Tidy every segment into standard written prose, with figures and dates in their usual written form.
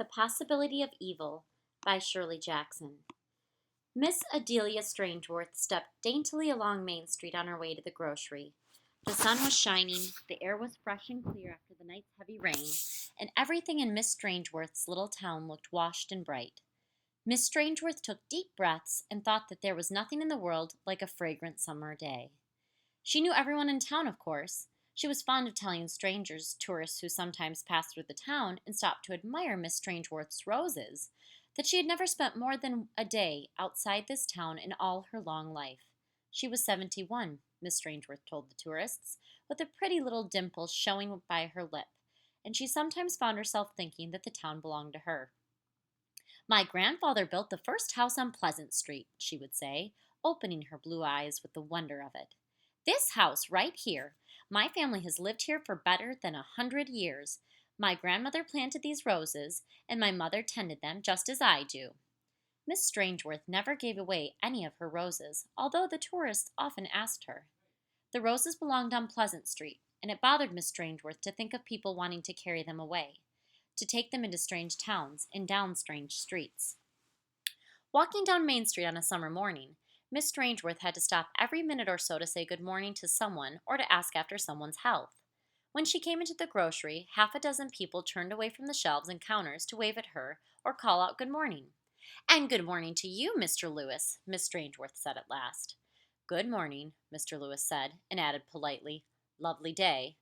The Possibility of Evil by Shirley Jackson. Miss Adelia Strangeworth stepped daintily along Main Street on her way to the grocery. The sun was shining, the air was fresh and clear after the night's heavy rain, and everything in Miss Strangeworth's little town looked washed and bright. Miss Strangeworth took deep breaths and thought that there was nothing in the world like a fragrant summer day. She knew everyone in town, of course. She was fond of telling strangers, tourists who sometimes passed through the town and stopped to admire Miss Strangeworth's roses, that she had never spent more than a day outside this town in all her long life. She was 71, Miss Strangeworth told the tourists, with a pretty little dimple showing by her lip, and she sometimes found herself thinking that the town belonged to her. "My grandfather built the first house on Pleasant Street," she would say, opening her blue eyes with the wonder of it. "This house right here. My family has lived here for better than 100 years. My grandmother planted these roses, and my mother tended them just as I do." Miss Strangeworth never gave away any of her roses, although the tourists often asked her. The roses belonged on Pleasant Street, and it bothered Miss Strangeworth to think of people wanting to carry them away, to take them into strange towns and down strange streets. Walking down Main Street on a summer morning, Miss Strangeworth had to stop every minute or so to say good morning to someone or to ask after someone's health. When she came into the grocery, half a dozen people turned away from the shelves and counters to wave at her or call out good morning. "And good morning to you, Mr. Lewis," Miss Strangeworth said at last. "Good morning," Mr. Lewis said, and added politely, "Lovely day."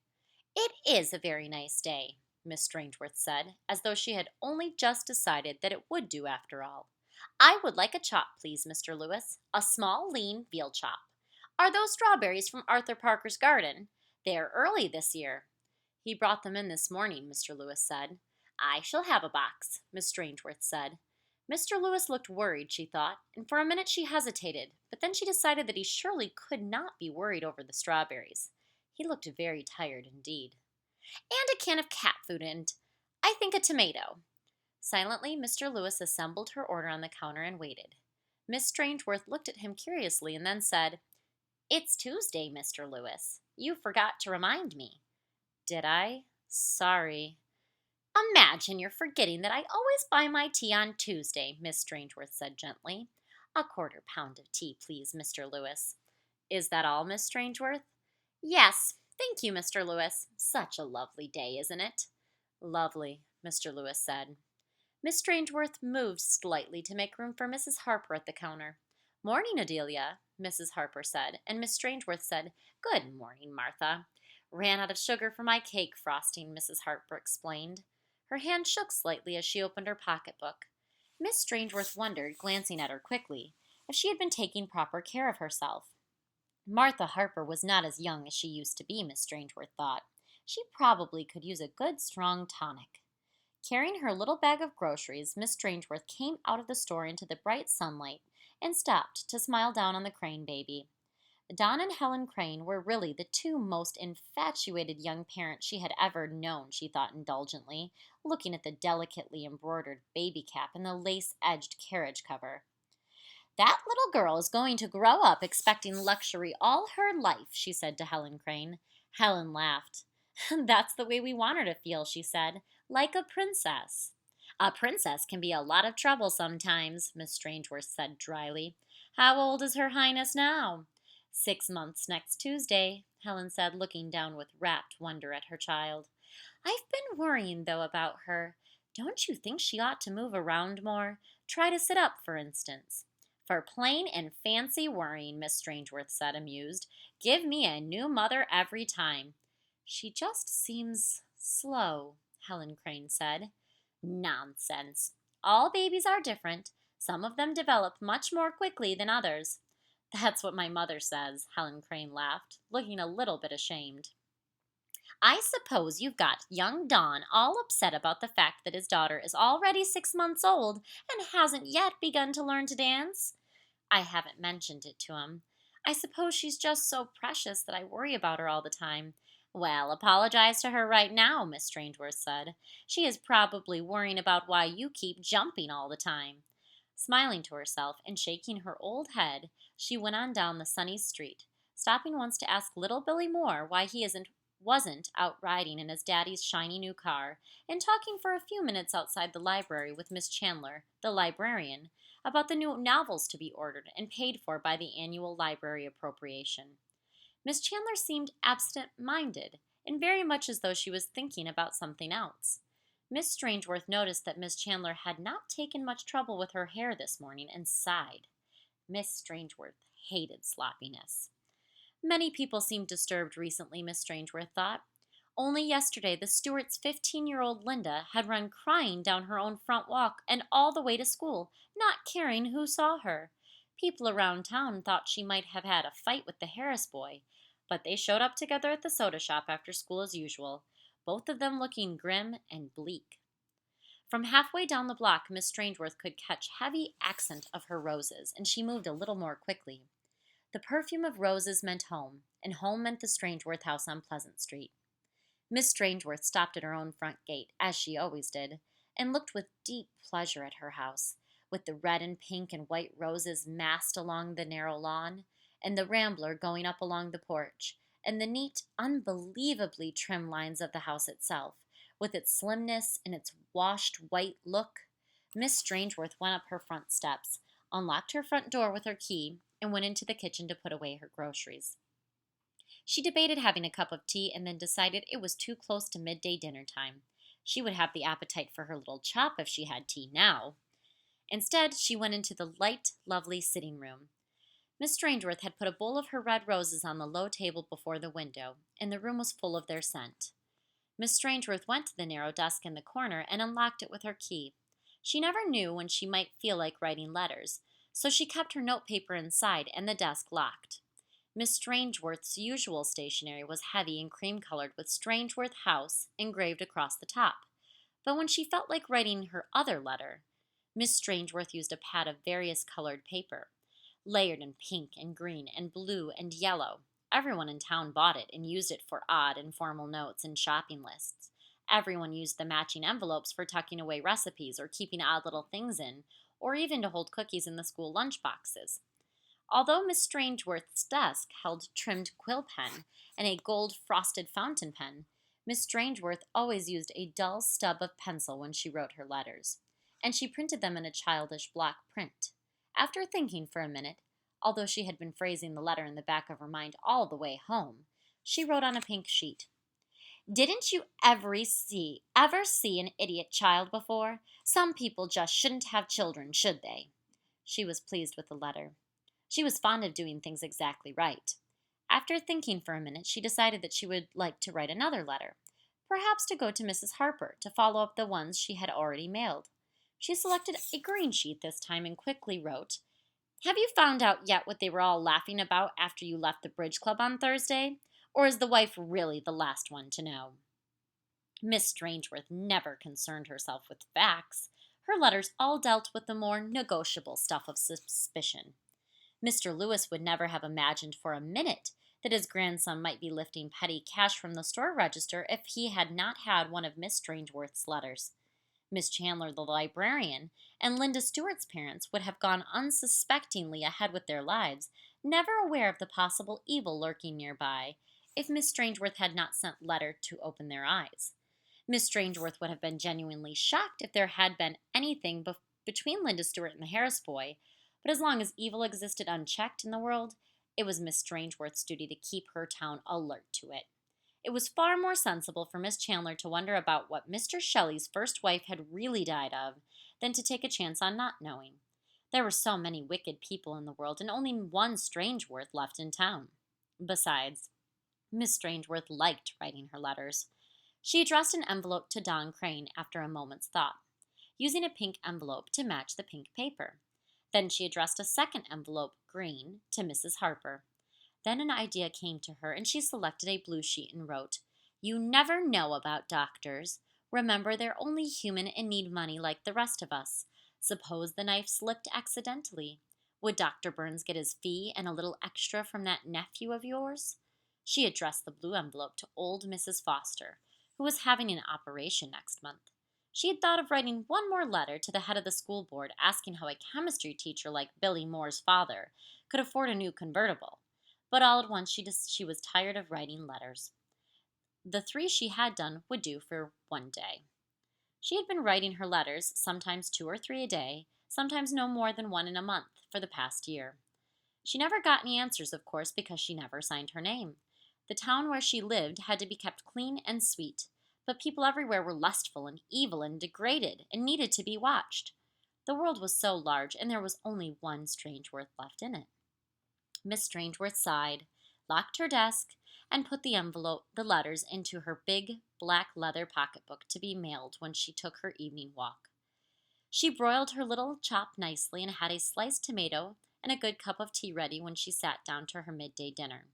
"It is a very nice day," Miss Strangeworth said, as though she had only just decided that it would do after all. "I would like a chop, please, Mr. Lewis. A small, lean veal chop. Are those strawberries from Arthur Parker's garden? They're early this year." "He brought them in this morning," Mr. Lewis said. "I shall have a box," Miss Strangeworth said. Mr. Lewis looked worried, she thought, and for a minute she hesitated, but then she decided that he surely could not be worried over the strawberries. He looked very tired indeed. "And a can of cat food and, I think, a tomato." Silently, Mr. Lewis assembled her order on the counter and waited. Miss Strangeworth looked at him curiously and then said, "It's Tuesday, Mr. Lewis. You forgot to remind me." "Did I? Sorry." "Imagine you're forgetting that I always buy my tea on Tuesday," Miss Strangeworth said gently. "A quarter pound of tea, please, Mr. Lewis." "Is that all, Miss Strangeworth?" "Yes. Thank you, Mr. Lewis. Such a lovely day, isn't it?" "Lovely," Mr. Lewis said. Miss Strangeworth moved slightly to make room for Mrs. Harper at the counter. "Morning, Adelia," Mrs. Harper said, and Miss Strangeworth said, "Good morning, Martha." "Ran out of sugar for my cake frosting," Mrs. Harper explained. Her hand shook slightly as she opened her pocketbook. Miss Strangeworth wondered, glancing at her quickly, if she had been taking proper care of herself. Martha Harper was not as young as she used to be, Miss Strangeworth thought. She probably could use a good, strong tonic. Carrying her little bag of groceries, Miss Strangeworth came out of the store into the bright sunlight and stopped to smile down on the Crane baby. Don and Helen Crane were really the two most infatuated young parents she had ever known, she thought indulgently, looking at the delicately embroidered baby cap and the lace-edged carriage cover. "That little girl is going to grow up expecting luxury all her life," she said to Helen Crane. Helen laughed. "That's the way we want her to feel," she said, "like a princess." "A princess can be a lot of trouble sometimes," Miss Strangeworth said dryly. "How old is Her Highness now?" 6 months next Tuesday," Helen said, looking down with rapt wonder at her child. "I've been worrying, though, about her. Don't you think she ought to move around more? Try to sit up, for instance." "For plain and fancy worrying," Miss Strangeworth said, amused. "Give me a new mother every time." "She just seems slow," Helen Crane said. "Nonsense. All babies are different. Some of them develop much more quickly than others." "That's what my mother says," Helen Crane laughed, looking a little bit ashamed. "I suppose you've got young Don all upset about the fact that his daughter is already 6 months old and hasn't yet begun to learn to dance?" "I haven't mentioned it to him. I suppose she's just so precious that I worry about her all the time." "Well, apologize to her right now," Miss Strangeworth said. "She is probably worrying about why you keep jumping all the time." Smiling to herself and shaking her old head, she went on down the sunny street, stopping once to ask little Billy Moore why he isn't wasn't out riding in his daddy's shiny new car and talking for a few minutes outside the library with Miss Chandler, the librarian, about the new novels to be ordered and paid for by the annual library appropriation. Miss Chandler seemed absent-minded, and very much as though she was thinking about something else. Miss Strangeworth noticed that Miss Chandler had not taken much trouble with her hair this morning and sighed. Miss Strangeworth hated sloppiness. Many people seemed disturbed recently, Miss Strangeworth thought. Only yesterday, the Stewart's 15-year-old Linda had run crying down her own front walk and all the way to school, not caring who saw her. People around town thought she might have had a fight with the Harris boy, but they showed up together at the soda shop after school as usual, both of them looking grim and bleak. From halfway down the block, Miss Strangeworth could catch heavy accent of her roses, and she moved a little more quickly. The perfume of roses meant home, and home meant the Strangeworth house on Pleasant Street. Miss Strangeworth stopped at her own front gate, as she always did, and looked with deep pleasure at her house, with the red and pink and white roses massed along the narrow lawn, and the rambler going up along the porch, and the neat, unbelievably trim lines of the house itself, with its slimness and its washed white look. Miss Strangeworth went up her front steps, unlocked her front door with her key, and went into the kitchen to put away her groceries. She debated having a cup of tea and then decided it was too close to midday dinner time. She would have the appetite for her little chop if she had tea now. Instead, she went into the light, lovely sitting room. Miss Strangeworth had put a bowl of her red roses on the low table before the window, and the room was full of their scent. Miss Strangeworth went to the narrow desk in the corner and unlocked it with her key. She never knew when she might feel like writing letters, so she kept her notepaper inside and the desk locked. Miss Strangeworth's usual stationery was heavy and cream-colored with Strangeworth House engraved across the top. But when she felt like writing her other letter, Miss Strangeworth used a pad of various colored paper, layered in pink and green and blue and yellow. Everyone in town bought it and used it for odd, informal notes and shopping lists. Everyone used the matching envelopes for tucking away recipes or keeping odd little things in, or even to hold cookies in the school lunch boxes. Although Miss Strangeworth's desk held trimmed quill pen and a gold frosted fountain pen, Miss Strangeworth always used a dull stub of pencil when she wrote her letters, and she printed them in a childish block print. After thinking for a minute, although she had been phrasing the letter in the back of her mind all the way home, she wrote on a pink sheet, "Didn't you ever see an idiot child before? Some people just shouldn't have children, should they?" She was pleased with the letter. She was fond of doing things exactly right. After thinking for a minute, she decided that she would like to write another letter, perhaps to go to Mrs. Harper to follow up the ones she had already mailed. She selected a green sheet this time and quickly wrote, "Have you found out yet what they were all laughing about after you left the bridge club on Thursday? Or is the wife really the last one to know?" Miss Strangeworth never concerned herself with facts. Her letters all dealt with the more negotiable stuff of suspicion. Mr. Lewis would never have imagined for a minute that his grandson might be lifting petty cash from the store register if he had not had one of Miss Strangeworth's letters. Miss Chandler, the librarian, and Linda Stewart's parents would have gone unsuspectingly ahead with their lives, never aware of the possible evil lurking nearby, if Miss Strangeworth had not sent letter to open their eyes. Miss Strangeworth would have been genuinely shocked if there had been anything between Linda Stewart and the Harris boy, but as long as evil existed unchecked in the world, it was Miss Strangeworth's duty to keep her town alert to it. It was far more sensible for Miss Chandler to wonder about what Mr. Shelley's first wife had really died of than to take a chance on not knowing. There were so many wicked people in the world and only one Strangeworth left in town. Besides, Miss Strangeworth liked writing her letters. She addressed an envelope to Don Crane after a moment's thought, using a pink envelope to match the pink paper. Then she addressed a second envelope, green, to Mrs. Harper. Then an idea came to her, and she selected a blue sheet and wrote, "You never know about doctors. Remember, they're only human and need money like the rest of us. Suppose the knife slipped accidentally. Would Dr. Burns get his fee and a little extra from that nephew of yours?" She addressed the blue envelope to old Mrs. Foster, who was having an operation next month. She had thought of writing one more letter to the head of the school board asking how a chemistry teacher like Billy Moore's father could afford a new convertible. But all at once she was tired of writing letters. The 3 she had done would do for one day. She had been writing her letters, sometimes 2 or 3 a day, sometimes no more than one in a month, for the past year. She never got any answers, of course, because she never signed her name. The town where she lived had to be kept clean and sweet, but people everywhere were lustful and evil and degraded and needed to be watched. The world was so large, and there was only one Strangeworth left in it. Miss Strangeworth sighed, locked her desk, and put the letters into her big black leather pocketbook to be mailed when she took her evening walk. She broiled her little chop nicely and had a sliced tomato and a good cup of tea ready when she sat down to her midday dinner.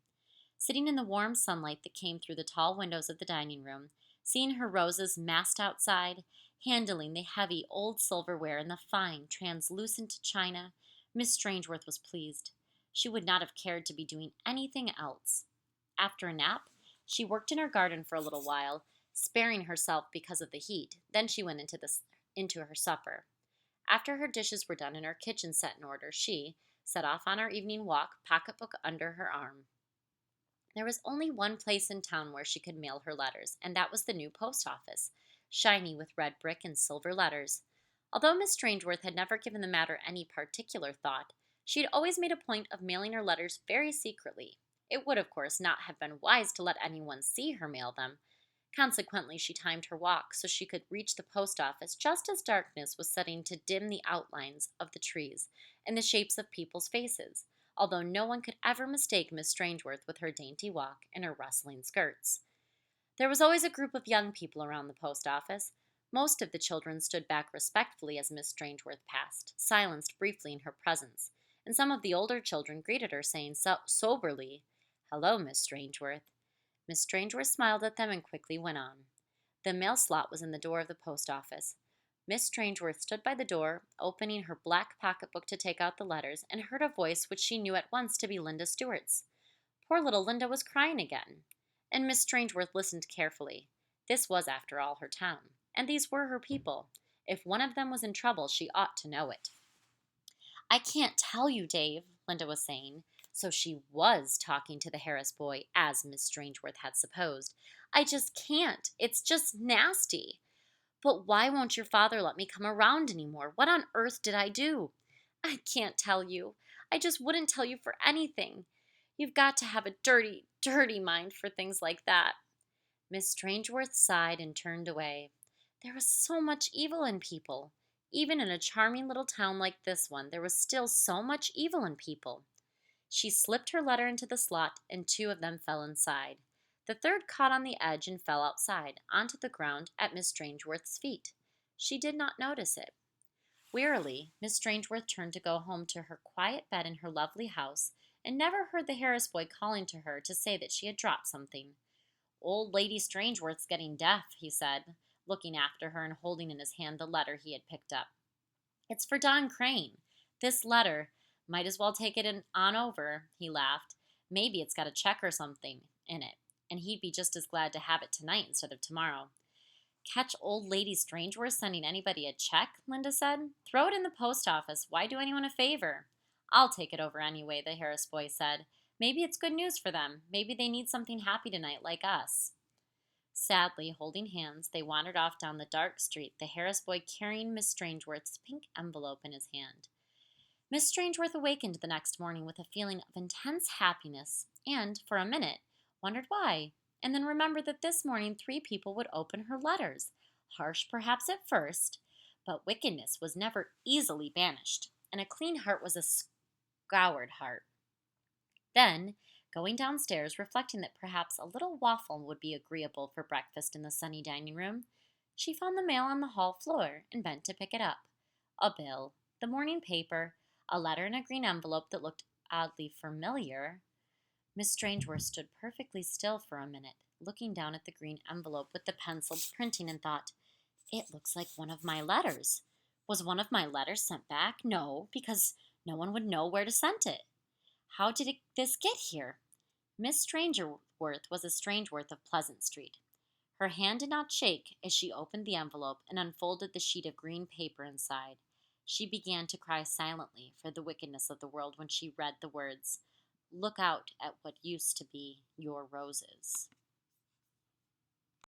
Sitting in the warm sunlight that came through the tall windows of the dining room, seeing her roses massed outside, handling the heavy old silverware and the fine, translucent china, Miss Strangeworth was pleased. She would not have cared to be doing anything else. After a nap, she worked in her garden for a little while, sparing herself because of the heat. Then she went into her supper. After her dishes were done and her kitchen set in order, she set off on her evening walk, pocketbook under her arm. There was only one place in town where she could mail her letters, and that was the new post office, shiny with red brick and silver letters. Although Miss Strangeworth had never given the matter any particular thought, she had always made a point of mailing her letters very secretly. It would, of course, not have been wise to let anyone see her mail them. Consequently, she timed her walk so she could reach the post office just as darkness was setting to dim the outlines of the trees and the shapes of people's faces, although no one could ever mistake Miss Strangeworth with her dainty walk and her rustling skirts. There was always a group of young people around the post office. Most of the children stood back respectfully as Miss Strangeworth passed, silenced briefly in her presence, and some of the older children greeted her, saying soberly, "Hello, Miss Strangeworth." Miss Strangeworth smiled at them and quickly went on. The mail slot was in the door of the post office. Miss Strangeworth stood by the door, opening her black pocketbook to take out the letters, and heard a voice which she knew at once to be Linda Stewart's. Poor little Linda was crying again, and Miss Strangeworth listened carefully. This was, after all, her town, and these were her people. If one of them was in trouble, she ought to know it. "I can't tell you, Dave," Linda was saying. So she was talking to the Harris boy, as Miss Strangeworth had supposed. "I just can't. It's just nasty. But why won't your father let me come around anymore? What on earth did I do?" "I can't tell you. I just wouldn't tell you for anything. You've got to have a dirty, dirty mind for things like that." Miss Strangeworth sighed and turned away. There was so much evil in people. Even in a charming little town like this one, there was still so much evil in people. She slipped her letter into the slot, and 2 of them fell inside. The third caught on the edge and fell outside, onto the ground at Miss Strangeworth's feet. She did not notice it. Wearily, Miss Strangeworth turned to go home to her quiet bed in her lovely house, and never heard the Harris boy calling to her to say that she had dropped something. "Old Lady Strangeworth's getting deaf," he said, looking after her and holding in his hand the letter he had picked up. "It's for Don Crane. This letter. Might as well take it on over," he laughed. "Maybe it's got a check or something in it, and he'd be just as glad to have it tonight instead of tomorrow." "Catch old Lady Strangeworth sending anybody a check?" Linda said. "Throw it in the post office. Why do anyone a favor?" "I'll take it over anyway," the Harris boy said. "Maybe it's good news for them. Maybe they need something happy tonight like us." Sadly, holding hands, they wandered off down the dark street, the Harris boy carrying Miss Strangeworth's pink envelope in his hand. Miss Strangeworth awakened the next morning with a feeling of intense happiness, and, for a minute, wondered why, and then remembered that this morning 3 people would open her letters. Harsh perhaps at first, but wickedness was never easily banished, and a clean heart was a scoured heart. Then, going downstairs, reflecting that perhaps a little waffle would be agreeable for breakfast in the sunny dining room, she found the mail on the hall floor and bent to pick it up. A bill, the morning paper, a letter in a green envelope that looked oddly familiar. Miss Strangeworth stood perfectly still for a minute, looking down at the green envelope with the penciled printing, and thought, "It looks like one of my letters. Was one of my letters sent back? No, because no one would know where to send it. How did this get here?" Miss Strangeworth was a Strangeworth of Pleasant Street. Her hand did not shake as she opened the envelope and unfolded the sheet of green paper inside. She began to cry silently for the wickedness of the world when she read the words, "Look out at what used to be your roses."